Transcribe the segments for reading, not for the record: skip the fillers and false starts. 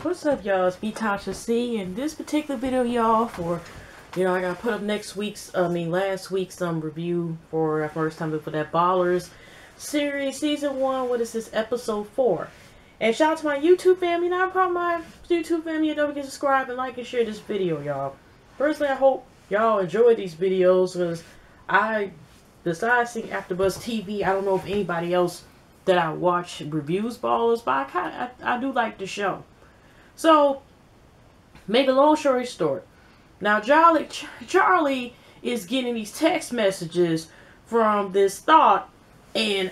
What's up, y'all? It's me, Tasha C. In this particular video, y'all, I gotta put up last week's review for our first time for that Ballers series, season 1. What is this, episode 4? And shout out to my YouTube family. Now, I'm part of my YouTube family. Don't forget to subscribe and like and share this video, y'all. Personally, I hope y'all enjoy these videos because besides seeing AfterBuzz TV, I don't know if anybody else that I watch reviews Ballers, but I do like the show. So, make a long story short. Now, Charlie is getting these text messages from this thought, and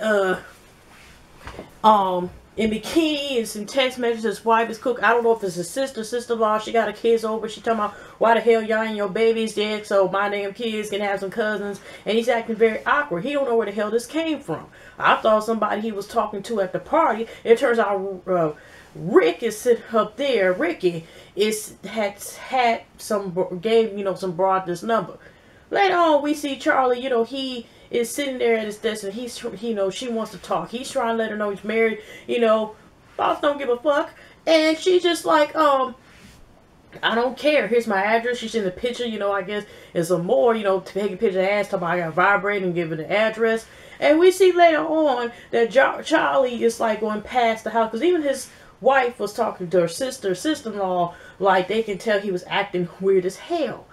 in bikini and some text messages. His wife is cooking. I don't know if it's his sister-in-law. She got her kids over. She talking about why the hell y'all and your baby's dead, so my damn kids can have some cousins. And he's acting very awkward. He don't know where the hell this came from. I thought somebody he was talking to at the party. It turns out Rick is sitting up there. Ricky gave some broad this number. Later on, we see Charlie. He is sitting there at his desk, and she wants to talk. He's trying to let her know he's married. Boss don't give a fuck, and she just like, I don't care. Here's my address. She's in the picture. I guess and some more. Taking a picture of the ass. Talking about I got vibrating, and giving the address. And we see later on that Charlie is like going past the house because even his wife was talking to her sister-in-law, like they can tell he was acting weird as hell.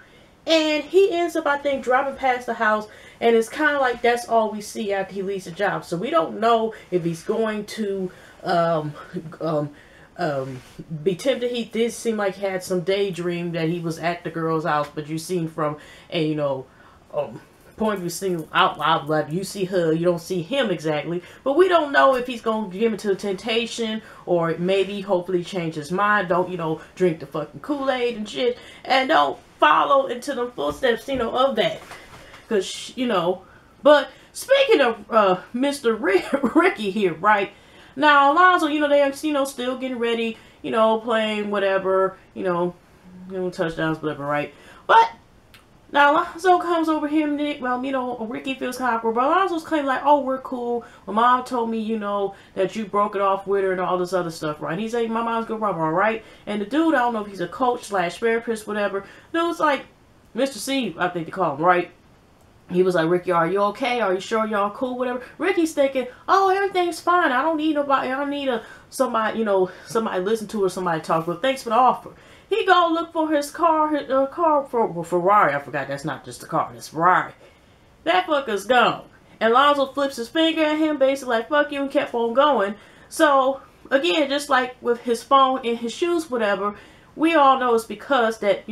And he ends up, I think, driving past the house, and it's kind of like that's all we see after he leaves the job. So we don't know if he's going to be tempted. He did seem like he had some daydream that he was at the girl's house, but you seen from a point of view, seeing out loud, like you see her, you don't see him exactly. But we don't know if he's going to give into the temptation, or maybe hopefully change his mind. Don't drink the fucking Kool-Aid and shit, and don't follow into the footsteps of that, because But speaking of Mr. Ricky here, right now, Alonzo, they're still getting ready, playing whatever, touchdowns, whatever, right? But now Alonzo comes over him, Ricky feels kind of awkward, but Alonzo's claiming like, oh, we're cool. My mom told me, that you broke it off with her and all this other stuff, right? He's like, my mom's good rubber, all right? And the dude, I don't know if he's a coach / therapist, whatever. Dude's like, Mr. C, I think they call him, right? He was like, Ricky, are you okay? Are you sure y'all cool? Whatever. Ricky's thinking, oh, everything's fine. I don't need nobody. I don't need somebody, somebody to listen to or somebody to talk with. Thanks for the offer. He go look for his car, for Ferrari. I forgot that's not just a car, it's Ferrari. That fucker's gone. And Lonzo flips his finger at him, basically like, fuck you, and kept on going. So, again, just like with his phone in his shoes, whatever, we all know it's because that,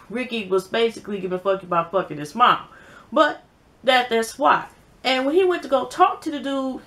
Ricky was basically giving a fuck about fucking his mom. But that's why. And when he went to go talk to the dude,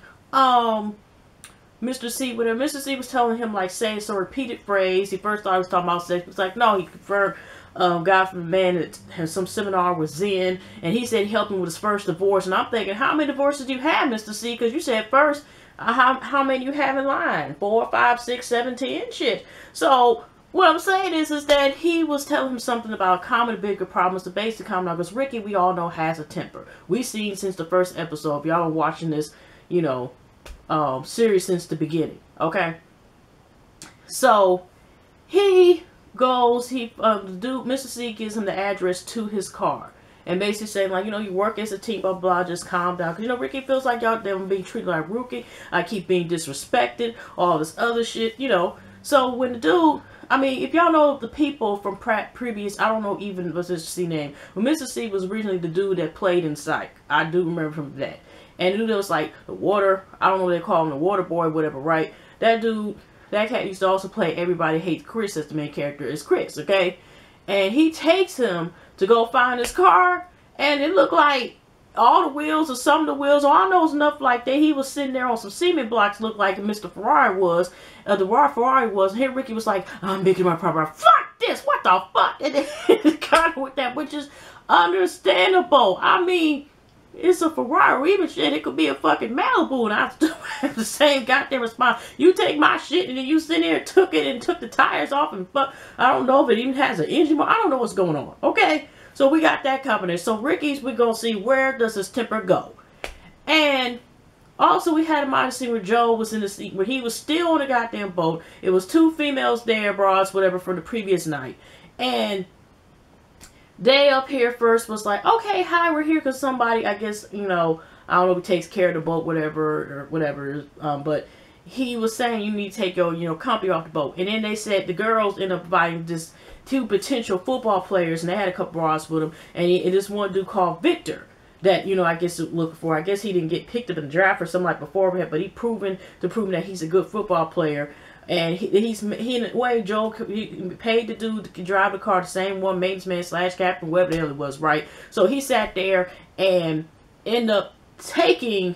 Mr. C, whatever, Mr. C was telling him, like, saying some repeated phrase. He first thought he was talking about sex. He was like, no, he confirmed guy from the man that had some seminar with Zen, and he said he helped him with his first divorce. And I'm thinking, how many divorces do you have, Mr. C? Because you said first, how many you have in line? 4, 5, 6, 7, 10, shit. So what I'm saying is that he was telling him something about common bigger problems, the basic common, because Ricky, we all know, has a temper. We've seen since the first episode. If y'all are watching this, series since the beginning, okay? So he goes, the dude, Mr. C, gives him the address to his car, and basically saying like, you work as a team, blah blah, just calm down, because Ricky feels like y'all them being treated like rookie. I keep being disrespected, all this other shit, So when the dude, I mean, if y'all know the people from previous, I don't know even what's his C name, but Mr. C was originally the dude that played in Psych. I do remember from that. And the dude that was like the water, I don't know what they call him, the water boy, whatever, right? That dude, that cat used to also play Everybody Hates Chris as the main character, is Chris, okay? And he takes him to go find his car, and it looked like all the wheels or some of the wheels, all I know is enough like that he was sitting there on some cement blocks, looked like Mr. Ferrari was, Ferrari was, and here Ricky was like, I'm making my property, fuck this, what the fuck? And then kind of with that, which is understandable. I mean, it's a Ferrari, even shit, it could be a fucking Malibu, and I still have the same goddamn response. You take my shit, and then you sit there and took it, and took the tires off, and fuck, I don't know if it even has an engine, I don't know what's going on, okay? So we got that company. So Ricky's, we're gonna see where does his temper go. And Also, we had a minor scene where Joe was in the scene where he was still on the goddamn boat. It was two females there, bras, whatever, from the previous night. And they up here first was like, okay, hi, we're here because somebody, I guess, you know, I don't know who takes care of the boat, whatever, or whatever. But he was saying you need to take your, you know, company off the boat. And then they said the girls ended up inviting just two potential football players, and they had a couple bras with them. And this one dude called Victor that, you know, I guess looking for. I guess he didn't get picked up in the draft or something like beforehand, but he proven that he's a good football player. And he in a way, Joel, he paid the dude to drive the car, the same one, maintenance man / captain, whatever the hell it was, right? So he sat there and ended up taking,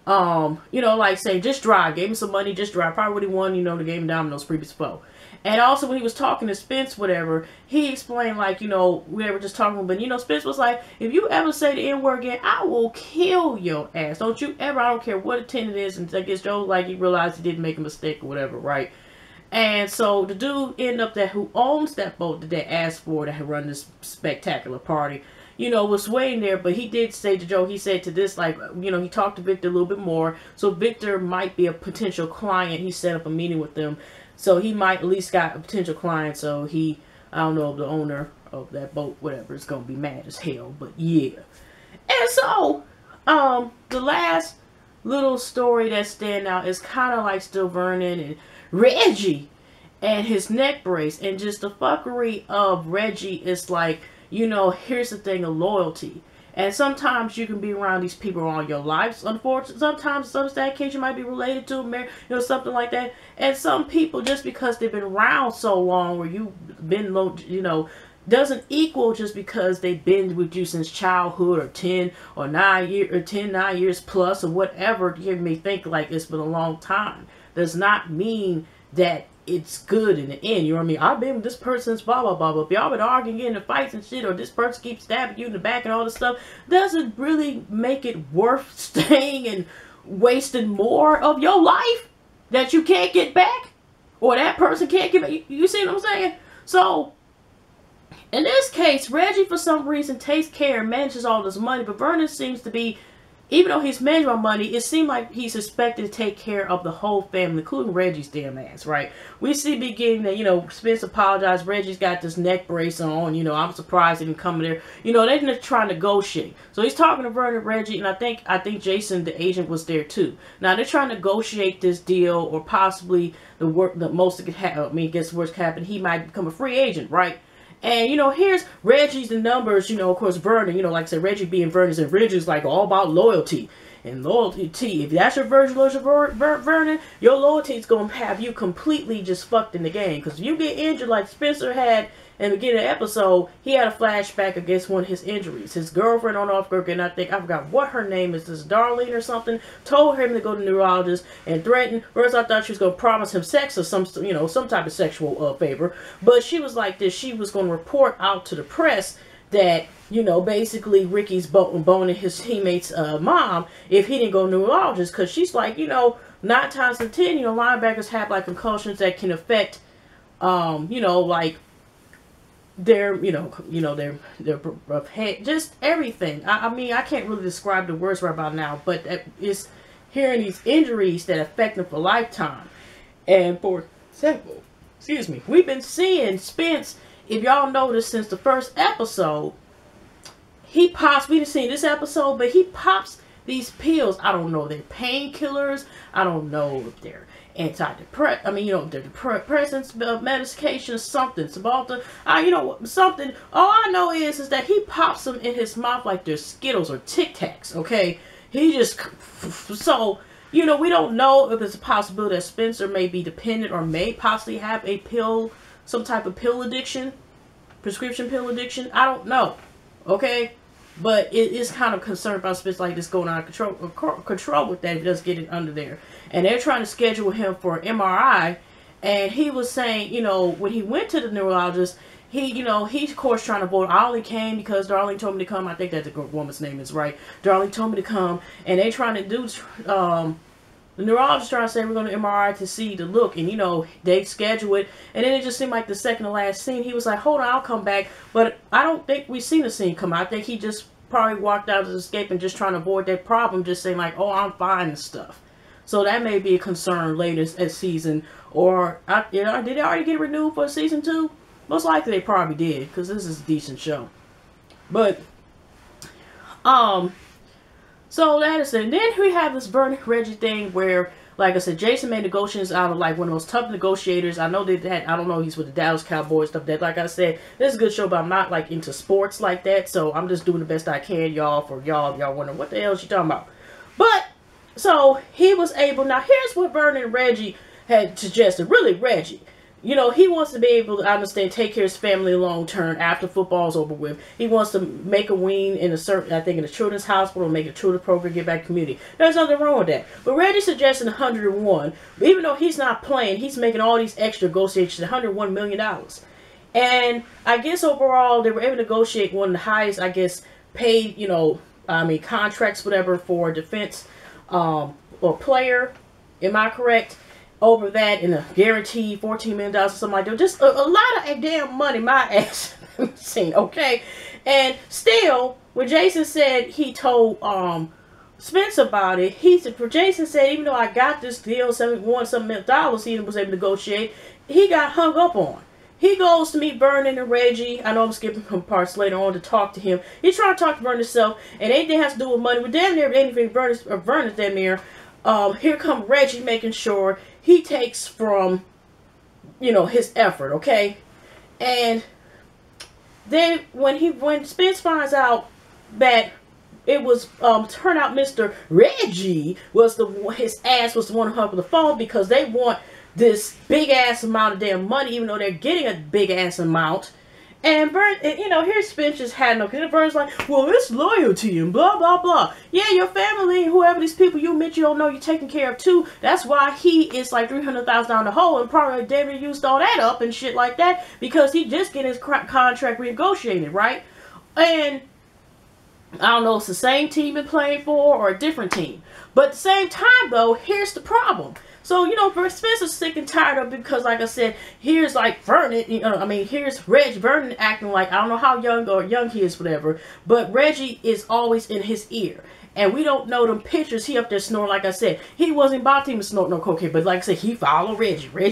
you know, like saying, just drive, gave him some money, just drive, probably what he won, you know, the game of dominoes previous flow. And also when he was talking to Spence, whatever, he explained, like, you know, we were just talking, but, you know, Spence was like, if you ever say the N-word again, I will kill your ass. Don't you ever, I don't care what attendant is. And I guess Joe, like, he realized he didn't make a mistake or whatever, right? And so the dude ended up who owns that boat that they asked for, that had run this spectacular party, you know, was waiting there. But he did say to Joe, he said to this, like, you know, he talked to Victor a little bit more. So Victor might be a potential client. He set up a meeting with them. So he might at least got a potential client. So he, I don't know if the owner of that boat, whatever, is going to be mad as hell. But yeah. And so, the last little story that's standing out is kind of like still Vernon and Reggie and his neck brace. And just the fuckery of Reggie is like, you know, here's the thing of loyalty. And sometimes you can be around these people all your life. Unfortunately, sometimes some that case you might be related to, you know, something like that. And some people, just because they've been around so long, or you've been, you know, doesn't equal just because they've been with you since childhood, or 10 or 9 years, or 9 years plus, or whatever. You may think like it's been a long time. Does not mean that it's good in the end. You know what I mean? I've been with this person since blah blah blah, but if y'all been arguing, getting in fights and shit, or this person keeps stabbing you in the back and all this stuff, doesn't really make it worth staying and wasting more of your life that you can't get back, or that person can't get back. You see what I'm saying? So in this case, Reggie for some reason takes care and manages all this money, but Vernon seems to be, even though he's managing my money, it seemed like he's expected to take care of the whole family, including Reggie's damn ass, right? We see beginning that, you know, Spence apologized. Reggie's got this neck brace on. You know, I'm surprised he didn't come there. You know, they're just trying to negotiate. So he's talking to Vernon, Reggie, and I think Jason, the agent, was there too. Now they're trying to negotiate this deal, or possibly the most that could happen. I mean, guess worst could happen. He might become a free agent, right? And, you know, here's Reggie's the numbers, you know, of course, Vernon, you know, like I said, Reggie being Vernon, and Reggie's like all about loyalty. And loyalty, if that's your version of Vernon, your loyalty is going to have you completely just fucked in the game. Because if you get injured like Spencer had in the beginning of the episode, he had a flashback against one of his injuries. His girlfriend on off girl, and I forgot what her name is, this Darlene or something, told him to go to the neurologist and threatened. First I thought she was going to promise him sex or some, you know, some type of sexual favor. But she was like this, she was going to report out to the press that, you know, basically Ricky's boning his teammate's mom if he didn't go to the neurologist. Because she's like, you know, 9 times out of 10, you know, linebackers have like concussions that can affect, you know, like their, their head, just everything. I mean, I can't really describe the words right about now, but it's hearing these injuries that affect them for a lifetime. And for example, excuse me, we've been seeing Spence, if y'all noticed since the first episode, he pops, we didn't see this episode, but he pops these pills. I don't know if they're painkillers. I don't know if they're antidepressant. I mean, you know, they're depressants, medication, something. Cybota, you know, something. All I know is that he pops them in his mouth like they're Skittles or Tic Tacs. Okay, he just, so, you know, we don't know if it's a possibility that Spencer may be dependent or may possibly have a pill, some type of pill addiction, prescription pill addiction. I don't know. Okay, but it is kind of concerned about Spence like this going out of control with that if he does get it under there. And they're trying to schedule him for an MRI. And he was saying, you know, when he went to the neurologist, he's of course trying to avoid. I only came because Darlene told me to come. I think that the woman's name is right. Darlene told me to come. And they trying to do, the neurologist trying to say we're going to MRI to see the look. And, you know, they schedule it. And then it just seemed like the second to last scene, he was like, hold on, I'll come back. But I don't think we've seen the scene come out. I think he just probably walked out as escape and just trying to avoid that problem, just saying like, oh, I'm fine and stuff. So that may be a concern later at season. Or, did they already get renewed for season 2? Most likely they probably did, because this is a decent show. But, so that is it. And then we have this Vernon Reggie thing where, like I said, Jason made negotiations out of like one of those tough negotiators. I know that I don't know, he's with the Dallas Cowboys stuff. That, like I said, this is a good show, but I'm not like into sports like that. So I'm just doing the best I can, y'all. For y'all, if y'all wondering what the hell is she talking about. But so he was able. Now here's what Vernon Reggie had suggested. Really, Reggie. You know, he wants to be able to, I understand, take care of his family long term after football's over with. He wants to make a wing in a certain, I think, in a children's hospital, make a children's program, get back to the community. There's nothing wrong with that. But Reggie suggested 101. But even though he's not playing, he's making all these extra negotiations, $101 million. And I guess overall, they were able to negotiate one of the highest, I guess, paid, you know, contracts, whatever, for defense or player. Am I correct? Over that, in a guaranteed $14 million or something like that. Just a lot of damn money my ass seen, okay? And still, when Jason said he told Spence about it, Jason said, even though I got this deal, $71 million he was able to negotiate, he got hung up on. He goes to meet Vernon and Reggie. I know I'm skipping some parts later on to talk to him. He's trying to talk to Vernon himself, and anything has to do with money. But damn near anything Vernon's damn near. Here come Reggie making sure he takes from, you know, his effort, okay? And then when Spence finds out that it was turned out Mr. Reggie was his ass was the one who hung up on the phone, because they want this big ass amount of damn money, even though they're getting a big ass amount. And you know, here's Spence just had no, because Vernon's like, well, it's loyalty and blah, blah, blah. Yeah, your family, whoever these people you admit you don't know you're taking care of too. That's why he is like $300,000 down the hole, and probably David used all that up and shit like that, because he just getting his contract renegotiated, right? And I don't know if it's the same team been playing for or a different team. But at the same time, though, here's the problem. So, you know, Spence is sick and tired of it, because, like I said, here's like Vernon, you know, I mean, here's Vernon acting like, I don't know how young he is, whatever, but Reggie is always in his ear. And we don't know them pictures. He up there snoring, like I said. He wasn't about to even snort no cocaine, but like I said, he followed Reggie. I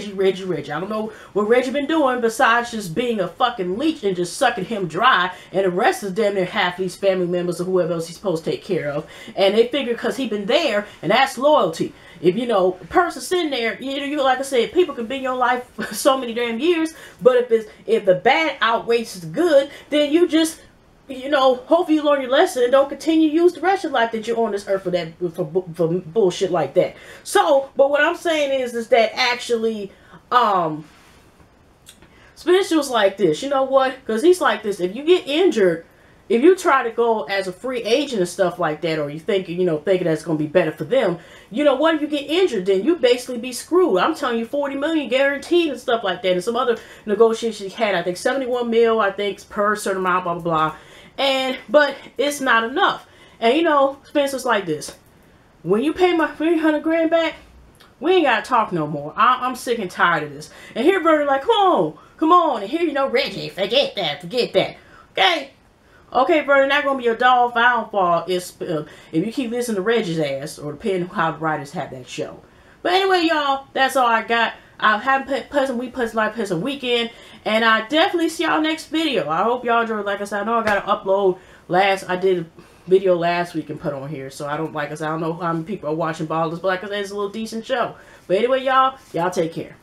don't know what Reggie been doing besides just being a fucking leech and just sucking him dry. And the rest is damn near half these family members or whoever else he's supposed to take care of. And they figure because he been there, and that's loyalty. If, you know, a person sitting there, you like I said, people can be in your life for so many damn years, but if the bad outweighs the good, then you just, you know, hopefully you learn your lesson and don't continue to use the rest of your life that you're on this earth for bullshit like that. So, but what I'm saying is that actually, Spence was like this. You know what? Because he's like this. If you get injured, if you try to go as a free agent and stuff like that, or you think, you know, thinking that's going to be better for them, you know what, if you get injured, then you basically be screwed. I'm telling you, $40 million guaranteed and stuff like that. And some other negotiations he had, I think $71 million, I think, per certain amount, blah, blah, blah. But it's not enough. And, you know, Spence was like this. When you pay my $300 grand back, we ain't got to talk no more. I'm sick and tired of this. And here Vernon like, come on. And here, you know, Reggie, forget that. Okay? Okay, Vernon, not going to be a dog downfall if you keep listening to Reggie's ass, or depending on how the writers have that show. But anyway, y'all, that's all I got. I haven't pleasant weekend, and I definitely see y'all next video. I hope y'all enjoyed. Like I said, I know I got to upload I did a video last week and put on here, so I don't know how many people are watching Ballers, but like I said, it's a little decent show. But anyway, y'all take care.